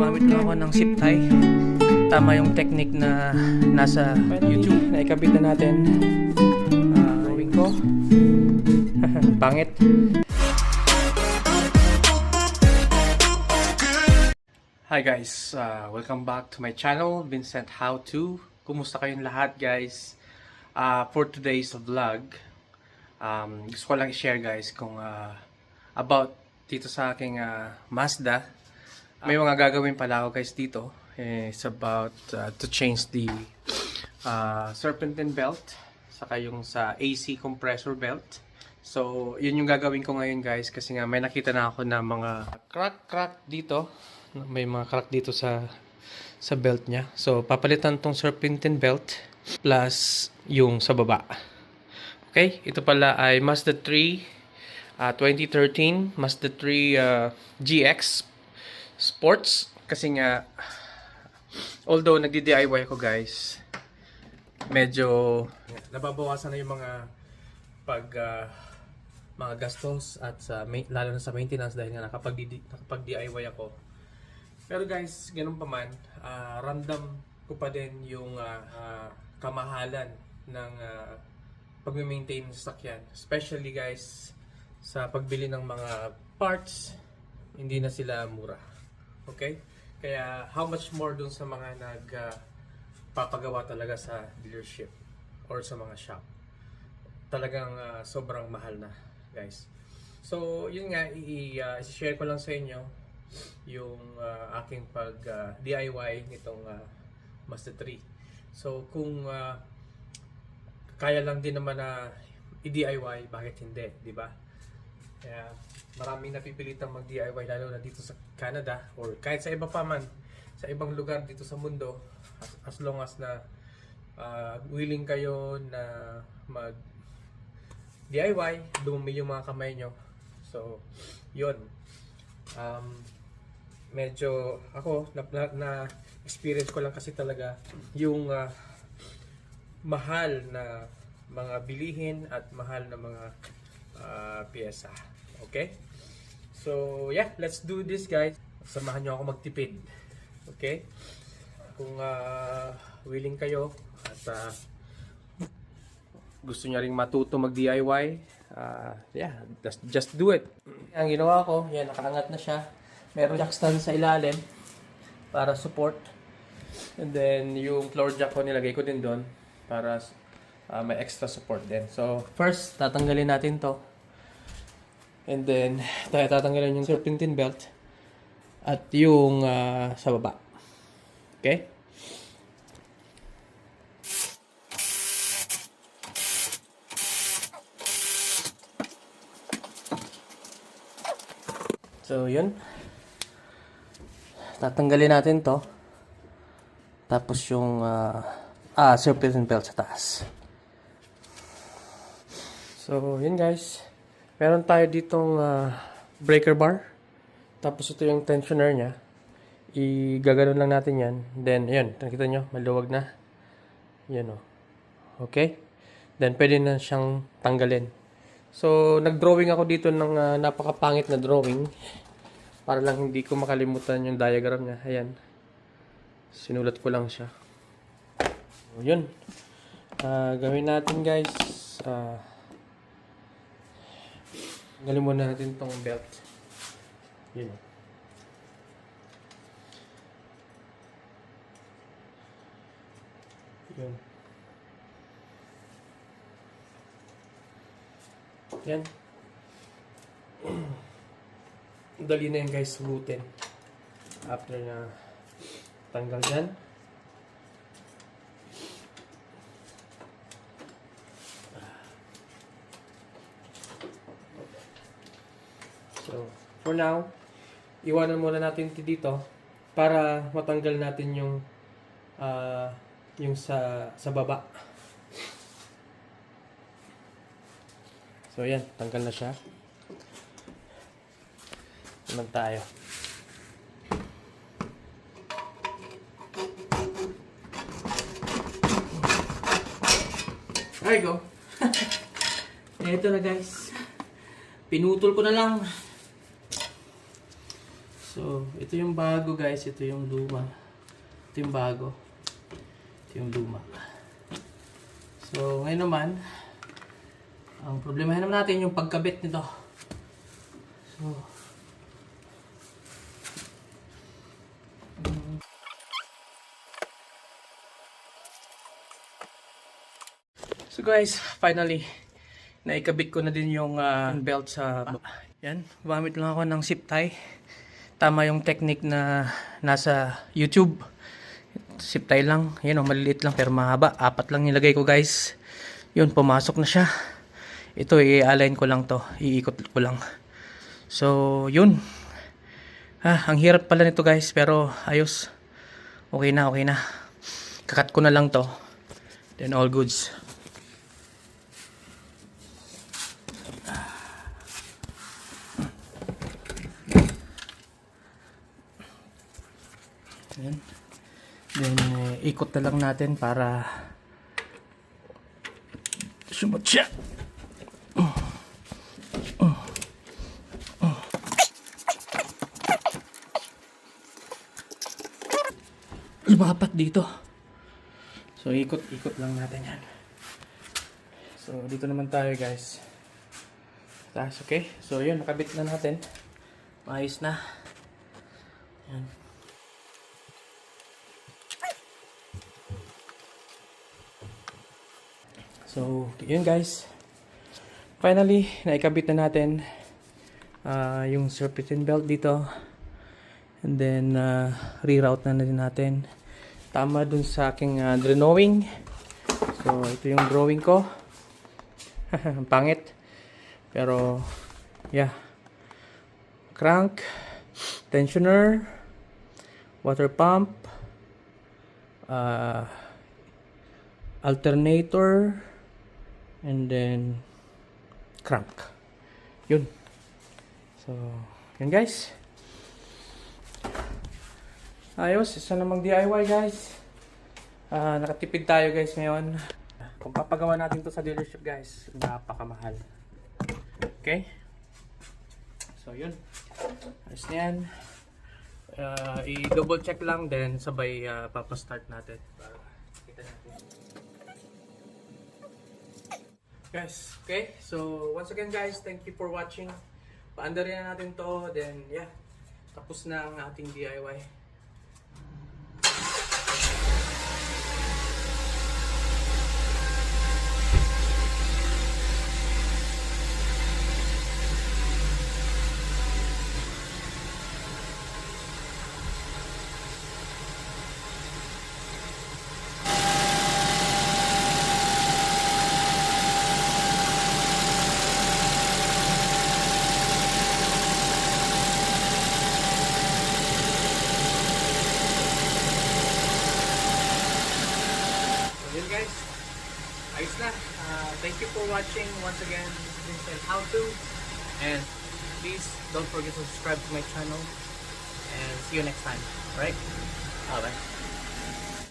gumamit lang ako ng zip tie. Tama yung technique na nasa YouTube na ikabit na natin. Drawing ko. Pangit. Hi guys, welcome back to my channel, Vincent How To. Kumusta kayong lahat guys? For today's vlog, gusto ko lang i-share guys kung about dito sa aking Mazda. May mga gagawin pala ako guys dito. It's about to change the serpentine belt saka yung sa AC compressor belt. So yun yung gagawin ko ngayon guys, kasi nga may nakita na ako na mga crack dito. May mga crack dito sa belt niya. So papalitan tong serpentine belt plus yung sa baba. Okay, ito pala ay Mazda 3 2013 Mazda 3 GX Sports. Kasi nga although nagdi-DIY ko guys, medyo nababawasan na yung mga mga gastos at lalo na sa maintenance dahil nga nakapag-DIY ako. Pero guys, ganun pa man, ramdam ko pa din yung kamahalan ng pag-maintain ng sasakyan. Especially guys, sa pagbili ng mga parts, hindi na sila mura. Okay? Kaya how much more dun sa mga nagpapagawa talaga sa dealership or sa mga shop. Talagang sobrang mahal na guys. So yun nga, i-share ko lang sa inyo yung aking DIY nitong Mazda 3. So kung kaya lang din naman na i-DIY, bakit hindi, di ba? Kaya maraming napipilitang mag-DIY lalo na dito sa Canada or kahit sa iba pa man, sa ibang lugar dito sa mundo, as long as na willing kayo na mag DIY, dumumi yung mga kamay nyo. So yun, medyo ako na experience ko lang kasi talaga yung mahal na mga bilihin at mahal na mga piyesa. Okay? So yeah, let's do this guys. Samahan nyo ako magtipid. Okay? Kung willing kayo at gusto nyo ring matuto mag-DIY, yeah, just do it. Ang ginawa ko, yan, nakaangat na siya. Meron jack stand sa ilalim para support. And then yung floor jack ko nilagay ko din doon para may extra support din. So first, tatanggalin natin to. And then tatanggalin yung serpentine belt at yung sa baba. Okay? So yun, tatanggalin natin to. Tapos yung serpentine belt sa taas. So yun guys, meron tayo ditong breaker bar. Tapos ito yung tensioner nya. Igaganon lang natin yan. Then yun, nakita nyo, maluwag na. Yan o. Okay? Then pwede na siyang tanggalin. So nag-drawing ako dito ng napakapangit na drawing para lang hindi ko makalimutan yung diagram niya. Ayan, sinulat ko lang siya. So, yun, gawin natin guys. Tanggalin muna natin tong belt. Yun. Yun. Yan. Dali na yan guys, sugutin. After na tanggal dyan. So, for now, iwanan muna natin ito dito para matanggal natin yung sa baba. So yan, tanggal na siya. Naman tayo. There you go. Ito na guys. Pinutol ko na lang. So, ito yung bago guys, ito yung luma. Ito yung bago. Ito yung luma. So, ngayon naman, ang problemahin naman natin yung pagkabit nito. So guys, finally, naikabit ko na din yung belt sa... Yan, gumamit lang ako ng zip tie. Tama yung technique na nasa YouTube. Zip tie lang, yan o, maliliit lang pero mahaba. 4 lang nilagay ko guys. Yun, pumasok na siya. Ito, i-align ko lang to. Iikot ko lang. So, yun. Ang hirap pala nito guys, pero ayos. Okay na, okay na. Kakat ko na lang to. Then all goods. Ayan. Then, ikot na lang natin para sumot siya. Lumapat dito. So, ikot lang natin yan. So, dito naman tayo guys. Taas, okay? So, yun, nakabit na natin. Maayos na. Yan. So, yun guys. Finally, naikabit na natin yung serpentine belt dito. And then, reroute na din natin. Tama dun sa aking drawing. So, ito yung drawing ko. Ang pangit. Pero, yeah. Crank, tensioner, water pump, alternator, and then crank. Yun. So, yun guys. Ayos, isa namang DIY guys. Nakatipid tayo guys ngayon. Kung papagawa natin to sa dealership guys, napakamahal. Okay? So yun. Ayos na yan. I-double check lang then sabay papastart natin. Para kita natin. Guys, okay? So once again guys, thank you for watching. Paandarin na natin to. Then yeah, tapos na ang ating DIY. Guys, ayos na. Thank you for watching once again. This is How To, and please don't forget to subscribe to my channel and see you next time. Alright? Bye bye.